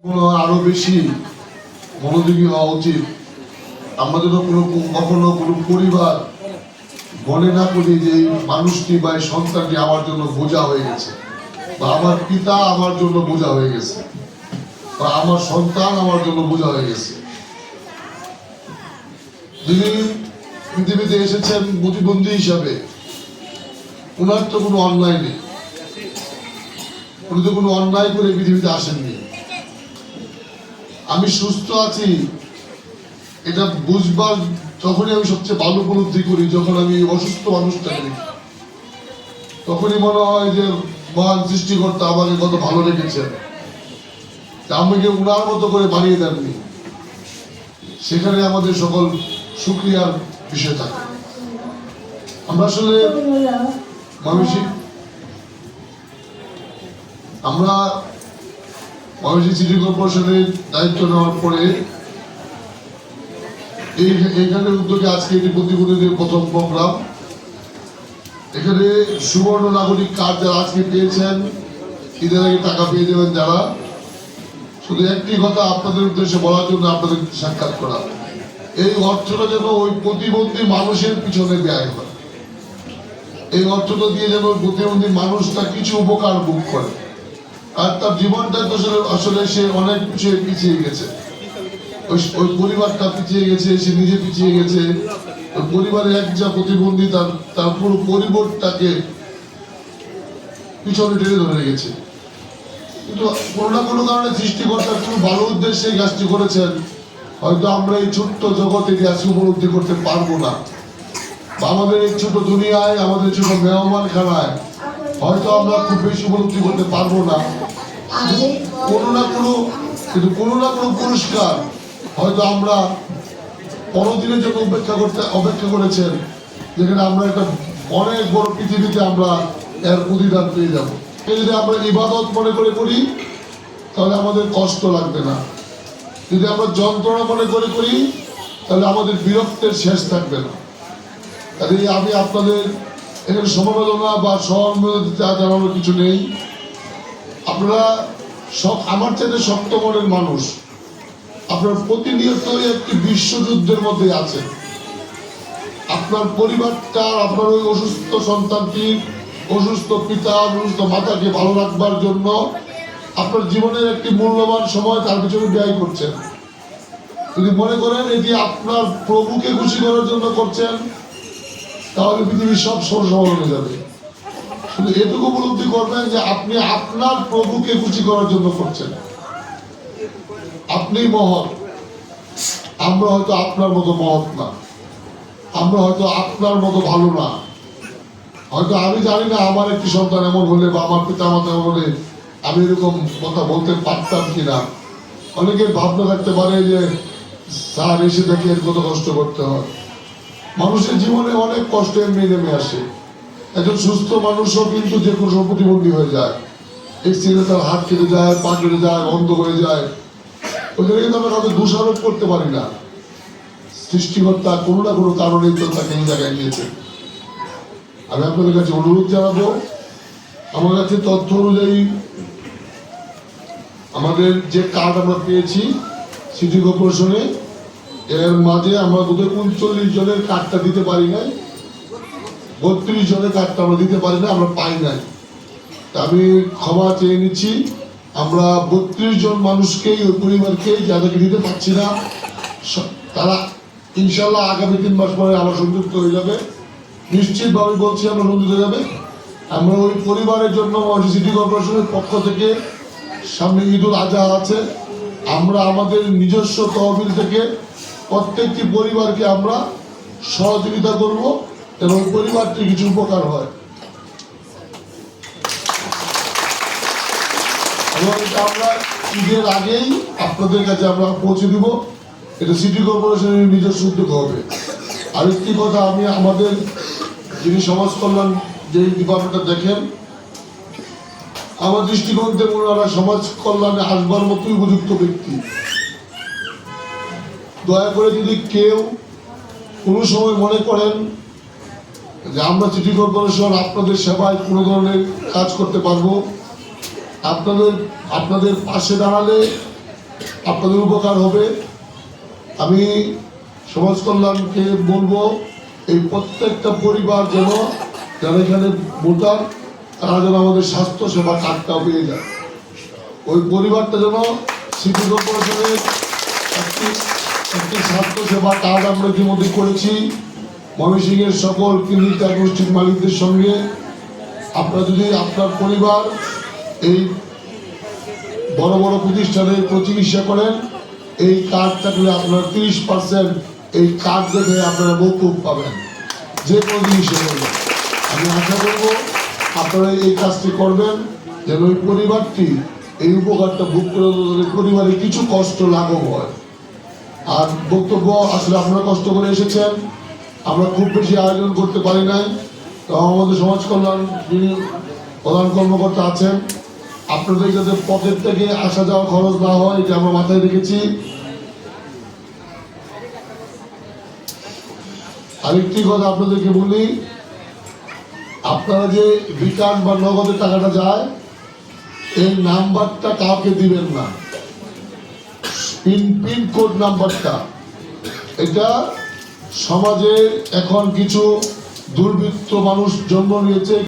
আরো বেশি মনোযোগী হওয়া উচিত। আমরা যেন কখনো কোনো পরিবার মনে না করি যে এই মানুষটি বা এই সন্তানটি আমার জন্য বোঝা হয়ে গেছে, বা আমার পিতা আমার জন্য বোঝা হয়ে গেছে, বা আমার সন্তান আমার জন্য বোঝা হয়ে গেছে। যিনি পৃথিবীতে এসেছেন প্রতিবন্ধী হিসাবে, ওনার তো কোনো অন্যায় নেই, উনি তো কোনো অন্যায় করে পৃথিবীতে আসেননি। আমি সুস্থ আছি এটা বুঝবার যখনই আমি সবচেয়ে ভালো উপলব্ধি করি, যখন আমি অসুস্থ মানুষটাকে দেখি, তখনই মনে হয় যে মহান সৃষ্টিকর্তা আমাকে কত ভালো রেখেছেন, আমাকে উনার মতো করে বানিয়ে দেননি। সেখানে আমাদের সকল শুকরিয়ার বিষয় থাকে। আমরা আসলে ময়মনসিংহ সিটি কর্পোরেশনের দায়িত্ব নেওয়ার পরে এইখানে উদ্যোগে আজকে এটি প্রতিবন্ধীদের প্রথম প্রোগ্রাম। এখানে সুবর্ণ নাগরিক কার্ড যারা আজকে পেয়েছেন, ঈদের আগে টাকা পেয়ে যাবেন যারা, শুধু একটি কথা আপনাদের উদ্দেশ্যে বলার জন্য আপনাদের সাক্ষাৎ করা, এই অর্থটা যেন ওই প্রতিবন্ধী মানুষের পিছনে ব্যয় হয়। এই অর্থটা দিয়ে যেন প্রতিবন্ধী মানুষটা কিছু উপকার ভোগ করে। আর তার জীবনটা তো আসলে সে অনেক পিছিয়ে গেছে, ওই পরিবারটা পিছিয়ে গেছে, সে নিজে পিছিয়ে গেছে, ওই পরিবারের এক যা প্রতিবন্ধী তার পুরো পরিবারটাকে পিছনে টেনে ধরে গেছে। কিন্তু কোনো না কোনো কারণে সৃষ্টিকর্তা খুব ভালো উদ্দেশ্যে এই কাজটি করেছেন। হয়তো আমরা এই ছোট্ট জগতে আজকে উপলব্ধি করতে পারবো না, বা আমাদের এই ছোট দুনিয়ায়, আমাদের ছোট মেহমানখানায় হয়তো আমরা খুব বেশি উপলব্ধি করতে পারবো না। কোনো না কোনো পুরস্কার হয়তো আমরা পরদিনের জন্য অপেক্ষা করেছেন, যেখানে আমরা একটা অনেক বড় পৃথিবীতে আমরা এর প্রতিদান পেয়ে যাবো। যদি আমরা ইবাদত মনে করে করি তাহলে আমাদের কষ্ট লাগবে না, যদি আমরা যন্ত্রণা মনে করে করি তাহলে আমাদের বিরক্তের শেষ থাকবে না। তাই আমি আপনাদের এখানে সমবেদনা বা সহানুভূতি জানানোর কিছু নেই। আপনারা সব আমার চাইতে শক্ত মনের মানুষ, আপনার প্রতিনিয়তই একটি বিশ্বযুদ্ধের মধ্যে আছেন। আপনার পরিবারটা, আপনার ওই অসুস্থ সন্তানটি, অসুস্থ পিতা, অসুস্থ মাতাকে ভালো রাখবার জন্য আপনার জীবনের একটি মূল্যবান সময় তার পিছনে ব্যয় করছেন। যদি মনে করেন এটি আপনার প্রভুকে খুশি করার জন্য করছেন, তাহলে পৃথিবীর সব সরল হয়ে যাবে। শুধু এটুকু উপলব্ধি করবেন যে আপনি আপনার প্রভুকে খুশি করার জন্য করছেন। আপনি মহৎ, আমরা হয়তো আপনার মতো মহৎ না, আমরা হয়তো আপনার মতো ভালো না। হয়তো আমি জানি না আমার একটি সন্তান এমন হলে বা আমার পিতা মাতা এমন হলে আমি এরকম কথা বলতে পারতাম কিনা। অনেকের ভাবনা থাকতে পারে যে স্যার এসে দেখে এর কত কষ্ট করতে হয়। মানুষের জীবনে অনেক কষ্ট এমনি নেমে আসে। একজন সুস্থ মানুষও কিন্তু যে কোনো প্রতিবন্ধী হয়ে যায়, এক্সিডেন্টে তার হাত কেটে যায়, পা কেটে যায়, বন্ধ হয়ে যায়। ওখানে কিন্তু আমরা কাউকে দোষারোপ করতে পারি না। সৃষ্টিকর্তা কোনো না কোনো কারণেই তো তাকে এই জায়গায় নিয়েছে। আমি আপনাদের কাছে অনুরোধ জানাবো, আমার কাছে তথ্য অনুযায়ী আমাদের যে কার্ড আমরা পেয়েছি সিটি কর্পোরেশনে, এর মাঝে আমরা বোধহয় 39 জনের কার্ডটা দিতে পারি নাই, 32 জনের কার্ডটা আমরা দিতে পারি না, আমরা পাই নাই। আমি ক্ষমা চেয়ে নিচ্ছি। আমরা 32 জন মানুষকেই, ওই পরিবারকেই যাদেরকে দিতে পারছি না, তারা ইনশাল্লাহ আগামী 3 মাস পরে আবার সংযুক্ত হয়ে যাবে। নিশ্চিতভাবে বলছি আমরা সংযুক্ত হয়ে যাবে। আমরা ওই পরিবারের জন্য সিটি কর্পোরেশনের পক্ষ থেকে, সামনে ঈদুল আজহা আছে, আমরা আমাদের নিজস্ব তহবিল থেকে প্রত্যেকটি পরিবারকে আমরা সহযোগিতা করব এবং পরিবারটি কিছু উপকার হয়। এবং এটা আমরা ঈদের আগেই আপনাদের কাছে আমরা পৌঁছে দিব। এটা সিটি কর্পোরেশনের নিজস্ব উদ্যোগ হবে। আরেকটি কথা, আমি আমাদের যিনি সমাজ কল্যাণ যে ডিপার্টমেন্টটা দেখেন, আমার দৃষ্টিকোণ থেকে ওনারা সমাজ কল্যাণে আসবার মতোই উপযুক্ত ব্যক্তি। দয়া করে যদি কেউ কোনো সময় মনে করেন যে আমরা সিটি কর্পোরেশন আপনাদের সেবায় কোনো ধরনের কাজ করতে পারবো, আপনাদের পাশে দাঁড়ালে আপনাদের উপকার হবে। আমি সমাজ কল্যাণকে বলবো এই প্রত্যেকটা পরিবার যেন যারা এখানে ভোটার তারা যেন আমাদের স্বাস্থ্য সেবা কার্ডটাও পেয়ে যায়। ওই পরিবারটা যেন সিটি কর্পোরেশনের একটি স্বাস্থ্য সেবা কার্ড আমরা ইতিমধ্যে করেছি ময়মনসিংহের সকল ক্লিনিক ডায়াগনস্টিক মালিকদের সঙ্গে। আপনারা যদি আপনার পরিবার এই বড় বড় প্রতিষ্ঠানে চিকিৎসা করেন, এই কার্ড থাকলে আপনারা 30% এই কার্ড দেখে আপনারা মৌকুব পাবেন যে কোনো জিনিসের জন্য। আমি আশা করব আপনারা এই কাজটি করবেন যেন ওই পরিবারটি এই উপকারটা ভোগ করে পরিবারে কিছু কষ্ট লাঘব হয়। আর বক্তব্য আসলে আপনারা কষ্ট করে এসেছেন, আমরা খুব বেশি আয়োজন করতে পারি নাই। তো আমাদের সমাজ কল্যাণ যিনি প্রধান কর্মকর্তা আছেন, আপনাদের যাতে পকেট থেকে আসা যাওয়া খরচ না হয় এটা আমরা মাথায় রেখেছি। আরেকটি কথা আপনাদেরকে বলি, আপনারা যে রিটার্ন বা নগদের টাকাটা যায় এই নাম্বারটা কাউকে দিবেন না। পিনকোড নাম্বারটা এটা সমাজে এখন কিছু দুর্বৃত্ত মানুষ জন্ম নিয়েছে।